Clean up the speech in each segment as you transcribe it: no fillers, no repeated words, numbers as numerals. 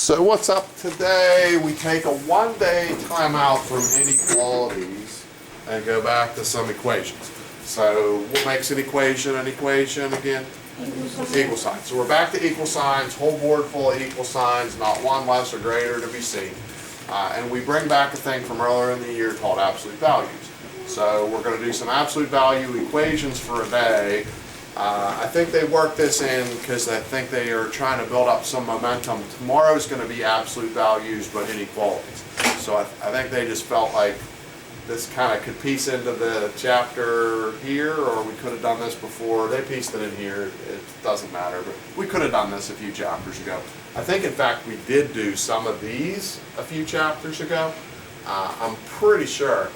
So what's up today? We take a one-day timeout from inequalities and go back to some equations. So what makes an equation again? Equal signs. So we're back to equal signs, whole board full of equal signs, not one less or greater to be seen. And we bring back a thing from earlier in the year called absolute values. So we're going to do some absolute value equations for a day. I think they worked this in because I think they are trying to build up some momentum. Tomorrow is going to be absolute values but inequalities. So I think they just felt like this kind of could piece into the chapter here, or we could have done this before. They pieced it in here. It doesn't matter, but we could have done this a few chapters ago. I think, in fact, we did do some of these a few chapters ago. I'm pretty sure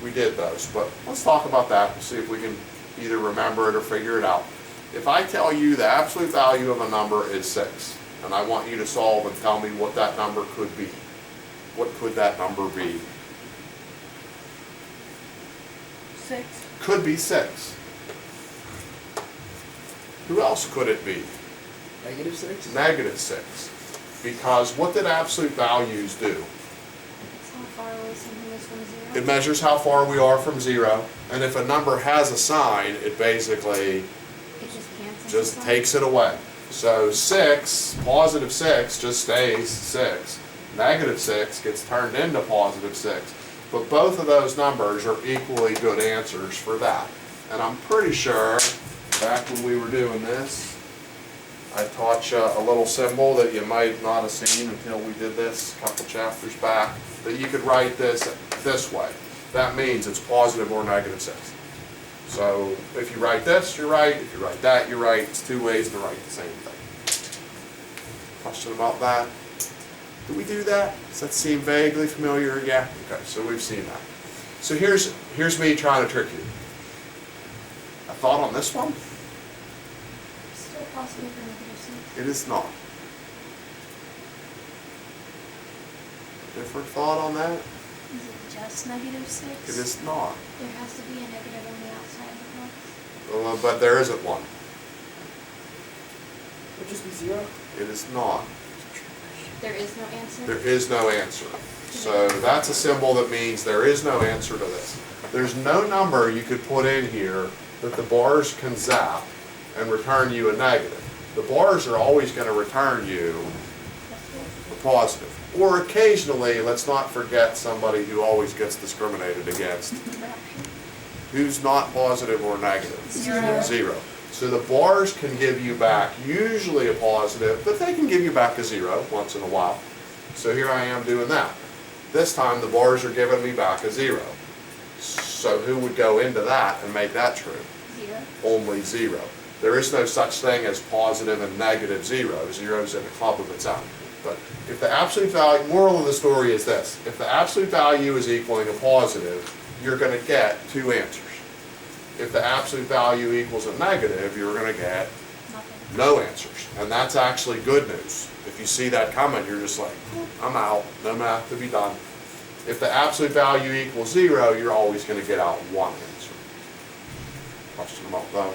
we did those, but let's talk about that and see if we can either remember it or figure it out. If I tell you the absolute value of a number is 6, and I want you to solve and tell me what that number could be, what could that number be? 6. Could be 6. Who else could it be? Negative 6? Negative 6. Because what did absolute values do? That's how far away something is from 0. It measures how far we are from 0, and if a number has a sign, it basically It just cancels. just itself. takes it away. So 6, positive 6 just stays 6. Negative 6 gets turned into positive 6. But both of those numbers are equally good answers for that. And I'm pretty sure, back when we were doing this, I taught you a little symbol that you might not have seen until we did this a couple chapters back, that you could write this way. That means it's positive or negative 6. So if you write this, you're right. If you write that, you're right. It's two ways to write the same thing. Question about that? Did we do that? Does that seem vaguely familiar? Yeah? Okay, so we've seen that. So here's me trying to trick you. A thought on this one? Still positive or negative 6. It is not. Different thought on that? Is it just negative 6? It is not. There has to be a negative on the outside of the box. But there isn't one. Would just be 0? It is not. There is no answer? There is no answer. So that's a symbol that means there is no answer to this. There's no number you could put in here that the bars can zap and return you a negative. The bars are always going to return you a positive. Or occasionally, let's not forget somebody who always gets discriminated against. Who's not positive or negative? 0. 0. So the bars can give you back usually a positive, but they can give you back a 0 once in a while. So here I am doing that. This time the bars are giving me back a 0. So who would go into that and make that true? 0. Only 0. There is no such thing as positive and negative 0. 0 is in a club of its own. But if the absolute value, moral of the story is this: if the absolute value is equaling a positive, you're going to get two answers. If the absolute value equals a negative, you're going to get Nothing. no answers. And that's actually good news. If you see that coming, you're just like, I'm out, no math to be done. If the absolute value equals 0, you're always going to get out one answer. Question about those?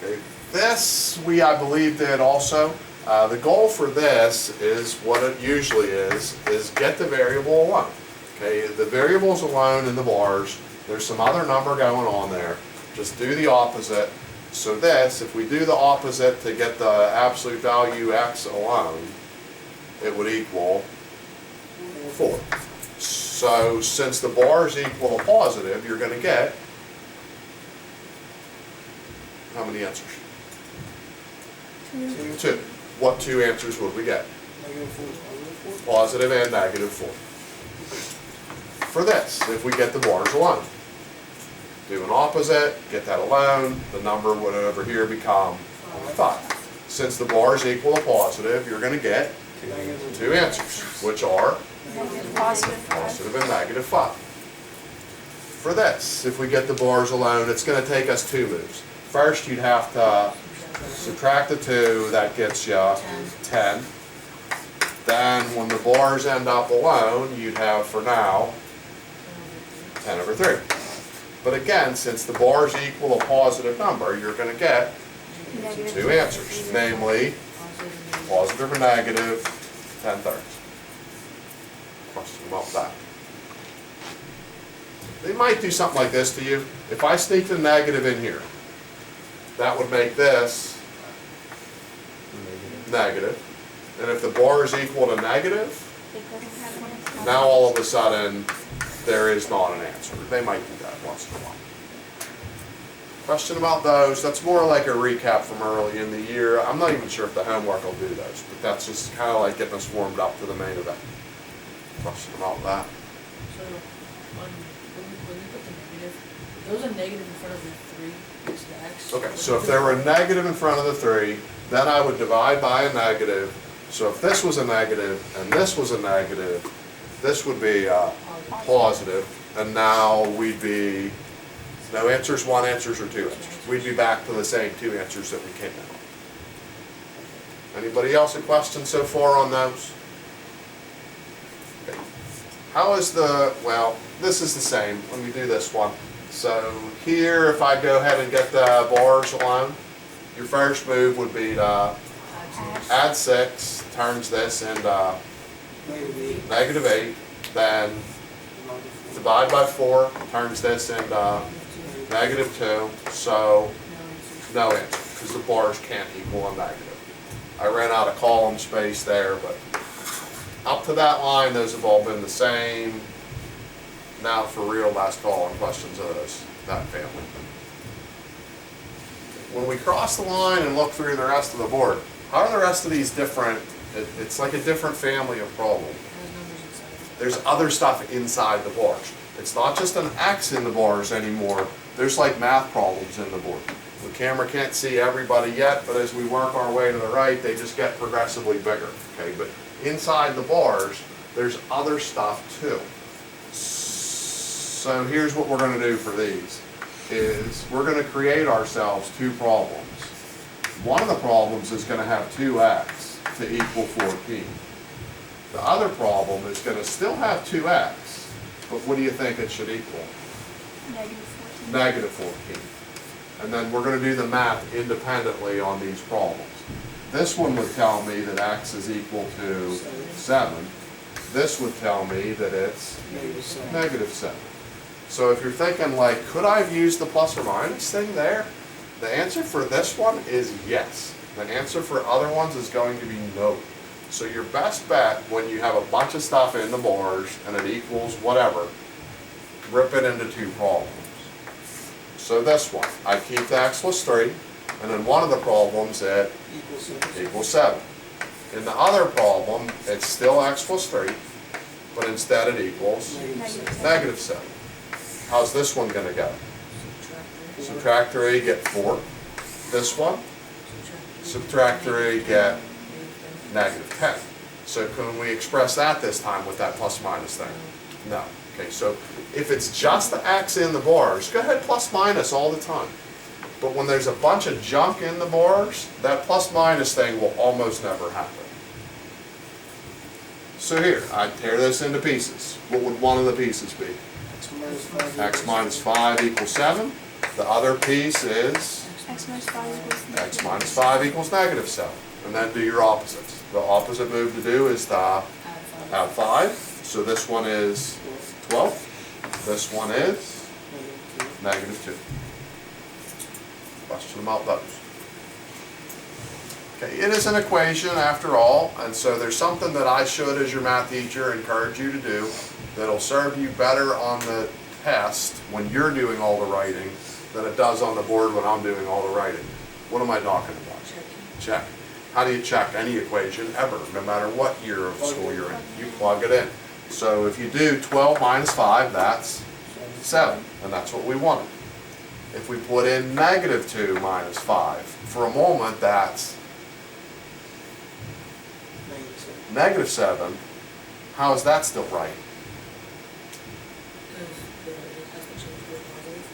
Okay, this we, I believe, did also. The goal for this is what it usually is get the variable alone. Okay, the variable's alone in the bars. There's some other number going on there. Just do the opposite. So this, if we do the opposite to get the absolute value x alone, it would equal 4. So since the bars equal a positive, you're going to get how many answers? 2. 2. What two answers would we get? Negative 4 is positive 4? Positive and negative 4. For this, if we get the bars alone. Do an opposite, get that alone, the number would over here become 5. Since the bars equal a positive, you're going to get two answers, which are Positive 5. positive and negative 5. For this, if we get the bars alone, it's going to take us 2 moves. First, you'd have to subtract the 2, that gets you 10. Then, when the bars end up alone, you'd have, for now, 10 over 3. But again, since the bars equal a positive number, you're going to get Negative 2 answers, namely Positive or negative, 10/3. Question about that. They might do something like this to you. If I sneaked a negative in here, that would make this negative. And if the bar is equal to negative, now all of a sudden, there is not an answer. They might do that once in a while. Question about those, that's more like a recap from early in the year. I'm not even sure if the homework will do those, but that's just kind of like getting us warmed up to the main event. Question about that. So, when you put the negative, if there was a negative in front of the 3, is the x? Okay, so if there were a negative in front of the 3, then I would divide by a negative. So if this was a negative and this was a negative, this would be positive, and now we'd be no answers, 1 answers, or 2 answers. We'd be back to the same 2 answers that we came in on. Anybody else a question so far on those? Okay. How is well, this is the same. Let me do this one. So here, if I go ahead and get the bars alone, your first move would be to add 6, turns this into -8, then divide by 4, turns this into -2, so no answer, because the bars can't equal a negative. I ran out of column space there, but up to that line, those have all been the same. Now for real, last call on questions of that family. When we cross the line and look through the rest of the board, how are the rest of these different? It's like a different family of problems. There's other stuff inside the bars. It's not just an X in the bars anymore. There's like math problems in the board. The camera can't see everybody yet, but as we work our way to the right, they just get progressively bigger. Okay, but inside the bars, there's other stuff too. So here's what we're going to do for these, is we're going to create ourselves 2 problems. One of the problems is going to have 2x to equal 14. The other problem is going to still have 2x, but what do you think it should equal? -14. -14. And then we're going to do the math independently on these problems. This one would tell me that x is equal to 7. This would tell me that it's -7. So if you're thinking like, could I have used the plus or minus thing there? The answer for this one is yes. The answer for other ones is going to be no. So your best bet when you have a bunch of stuff in the bars and it equals whatever, rip it into 2 problems. So this one, I keep the x plus 3, and then one of the problems it equals 7. In the other problem, it's still x plus 3, but instead it equals -7. How's this one going to go? Subtract 3, get 4. This one, subtract 3, get -10. So can we express that this time with that plus minus thing? No. Okay, so if it's just the x in the bars, go ahead plus minus all the time. But when there's a bunch of junk in the bars, that plus minus thing will almost never happen. So here, I tear this into pieces. What would one of the pieces be? X minus 5 equals 7. The other piece is X minus 5 equals x minus 5 equals -7. And then do your opposites. The opposite move to do is to add 5. So this one is 12. This one is -2. Question about those. Okay, it is an equation after all, and so there's something that I should, as your math teacher, encourage you to do that'll serve you better on the test when you're doing all the writing than it does on the board when I'm doing all the writing. What am I talking about? Check. How do you check any equation ever, no matter what year of school you're in? You plug it in. So if you do 12 minus 5, that's 7, and that's what we wanted. If we put in -2 minus 5, for a moment that's -7. How is that still right?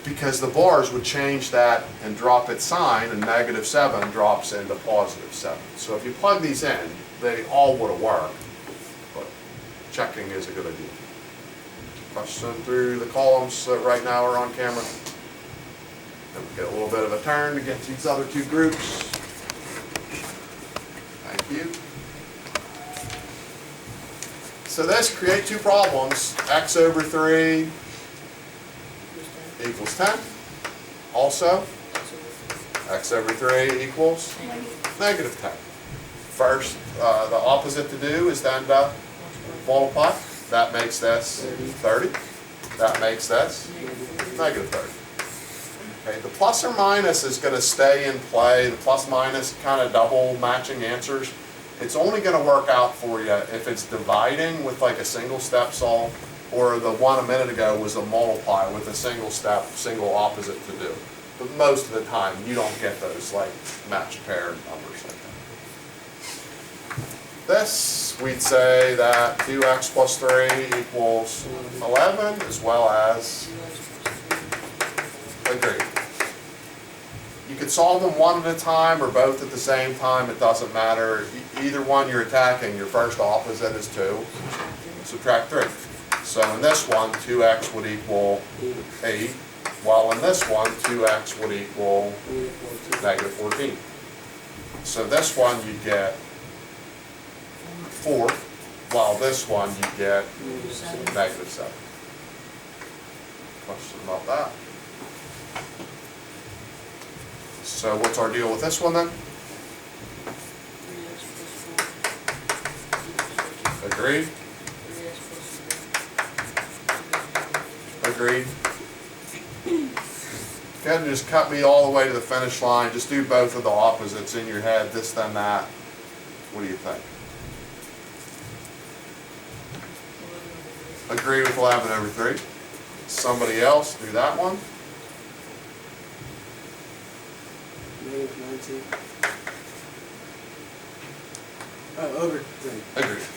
Because the bars would change that and drop its sign, and -7 drops into +7. So if you plug these in, they all would have worked, but checking is a good idea. Question through the columns that right now are on camera. Then we get a little bit of a turn to get to these other 2 groups. Thank you. So this create two problems. X over 3 equals 10. Also, x over 3 equals negative 10. First, the opposite to do is then to multiply. That makes this 30. That makes this negative 30. Okay, the plus or minus is going to stay in play. The plus minus kind of double matching answers. It's only going to work out for you if it's dividing with like a single step solve, or the one a minute ago was a multiply with a single step, single opposite to do. But most of the time, you don't get those like matched pair numbers like that. This, we'd say that 2x plus 3 equals 11, as well as, agreed. You could solve them one at a time or both at the same time, it doesn't matter. Either one you're attacking, your first opposite is 2, subtract 3. So in this one, 2x would equal 8, while in this one, 2x would equal negative 14. So this one you get 4, while this one you get negative 7. Question about that? So what's our deal with this one then? Agreed? Agreed? Go ahead and just cut me all the way to the finish line. Just do both of the opposites in your head, this then that. What do you think? Agree with 11 over 3. Somebody else do that one. Negative 19. Over 3. Agreed.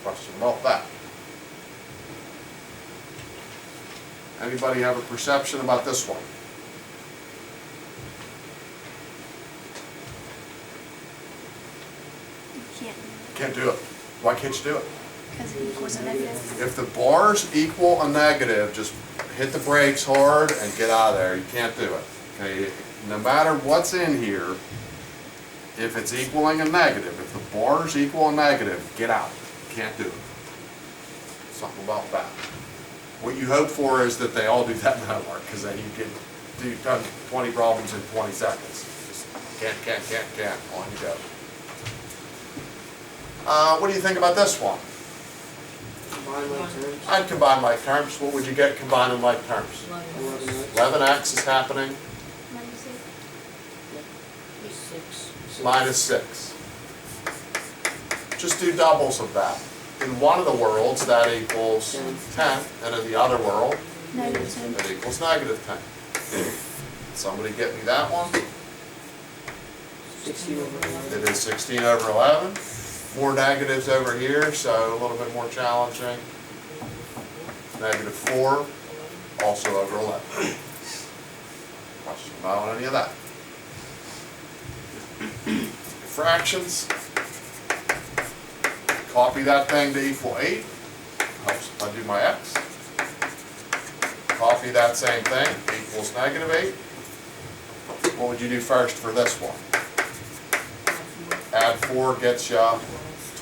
Question about that. Anybody have a perception about this one? You Can't can't, do it. Why can't you do it? because it equals a negative. If the bars equal a negative, just hit the brakes hard and get out of there. You can't do it. Okay? No matter what's in here, if it's equaling a negative, if the bars equal a negative, get out. You can't do it. Something about that. What you hope for is that they all do that in homework, because then you can do 20 problems in 20 seconds. Just can't, on you go. What do you think about this one? Combine like terms. I'd combine like terms. What would you get combining like terms? 11x. 11x is happening, Minus 8. minus 6. Just do doubles of that. In one of the worlds, that equals 10, and in the other world, Negative 10. it equals negative 10. Somebody get me that one? 16 over 11. It is 16 over 11. More negatives over here, so a little bit more challenging. Negative 4, also over 11. Question about any of that? Fractions. Copy that thing to equal 8. Helps if I do my x. Copy that same thing, equals negative 8. What would you do first for this one? Add 4 gets you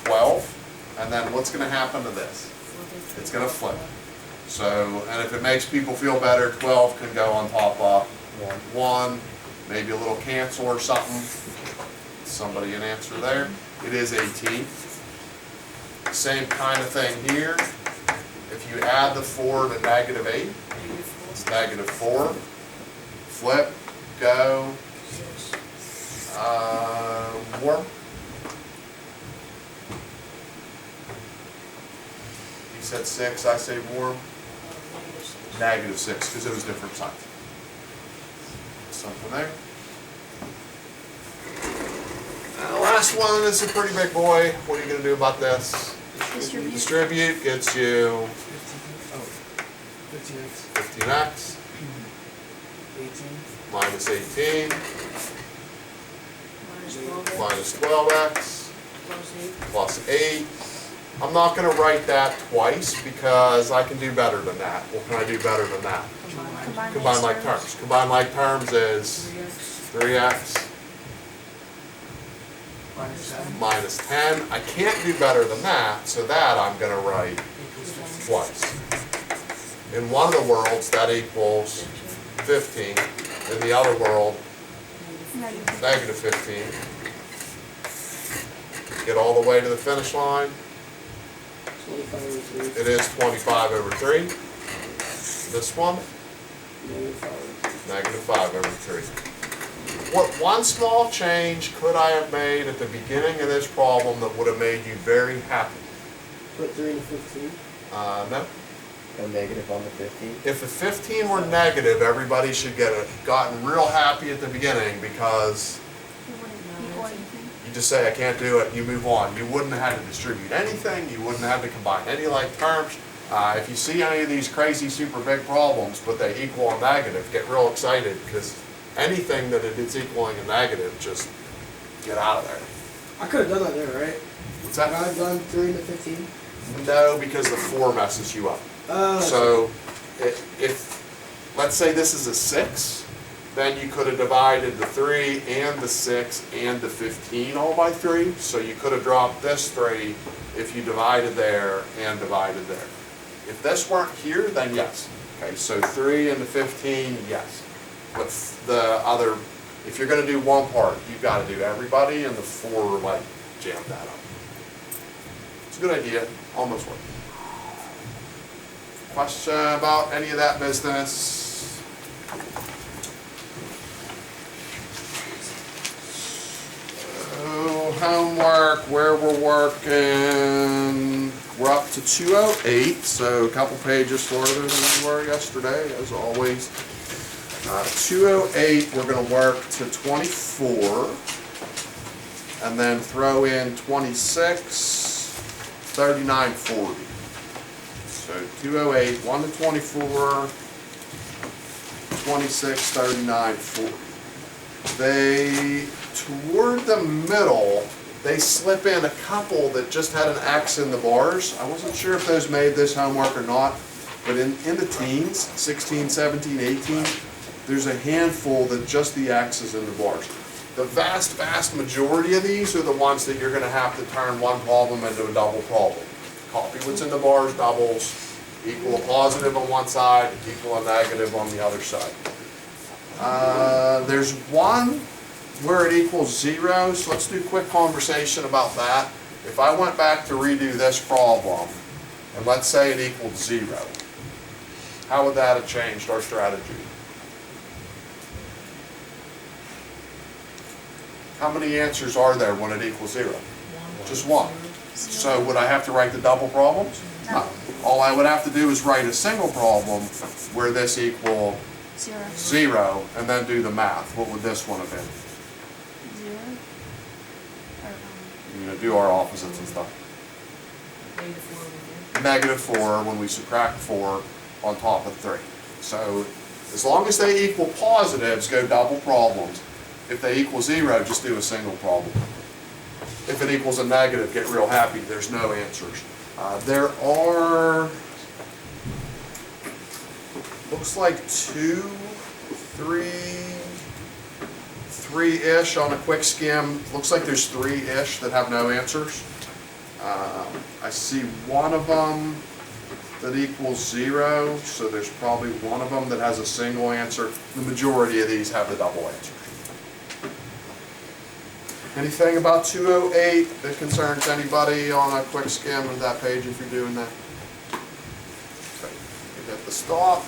12. And then what's going to happen to this? It's going to flip. So, and if it makes people feel better, 12 can go on top of 1. Maybe a little cancel or something. Somebody an answer there. It is 18. Same kind of thing here. If you add the 4 to negative 8, it's negative 4. Flip, go, warm. You said 6, I say warm. Negative 6, because it was different signs. Something there. The last one is a pretty big boy. What are you going to do about this? Distribute. Distribute gets you 15x. 15x 18. minus 18 Minus 12x. minus 12x Plus 8. plus 8. I'm not going to write that twice because I can do better than that. What can I do better than that? Combine like terms. Combine like terms is 3x. 3x minus 10. I can't do better than that, so that I'm going to write twice. In one of the worlds, that equals 15. In the other world, negative 15. Get all the way to the finish line. 25 over 3. It is 25 over 3. This one, Negative 5. negative 5 over 3. What one small change could I have made at the beginning of this problem that would have made you very happy? Put 3 into 15. No. Go negative on the 15. If the 15 were negative, everybody should gotten real happy at the beginning because you just say, I can't do it, you move on. You wouldn't have had to distribute anything, you wouldn't have to combine any like terms. If you see any of these crazy super big problems, but they equal a negative, get real excited because anything that it's equaling a negative, just get out of there. I could have done that there, right? What's Have that? I done 3 into 15? No, because the 4 messes you up. So if, let's say this is a 6, then you could have divided the 3 and the 6 and the 15 all by 3. So you could have dropped this 3 if you divided there and divided there. If this weren't here, then yes. Okay, so 3 and the 15, yes. But the other, if you're going to do one part, you've got to do everybody, and the 4 like jam that up. It's a good idea. Almost worked. Question about any of that business? Homework, where we're working, we're up to 208, so a couple pages further than we were yesterday, as always. 208, we're going to work to 24, and then throw in 26, 39, 40. So 208, 1 to 24, 26, 39, 40. They, toward the middle, they slip in a couple that just had an X in the bars. I wasn't sure if those made this homework or not, but in the teens, 16, 17, 18, there's a handful that just the X is in the bars. The vast, vast majority of these are the ones that you're going to have to turn one problem into a double problem. Copy what's in the bars, doubles, equal a positive on one side, equal a negative on the other side. There's one where it equals 0, so let's do a quick conversation about that. If I went back to redo this problem, and let's say it equaled 0, how would that have changed our strategy? How many answers are there when it equals 0? Just one. So would I have to write the double problems? No. All I would have to do is write a single problem where this equal 0 and then do the math. What would this one have been? 0. Do our opposites and stuff. Negative 4 when we subtract 4 on top of 3. So as long as they equal positives, go double problems. If they equal 0, just do a single problem. If it equals a negative, get real happy. There's no answers. There are, looks like 2, 3-ish on a quick skim. Looks like there's 3-ish that have no answers. I see one of them that equals 0, so there's probably one of them that has a single answer. The majority of these have the double answer. Anything about 208 that concerns anybody on a quick skim of that page if you're doing that? Okay. Hit the stop.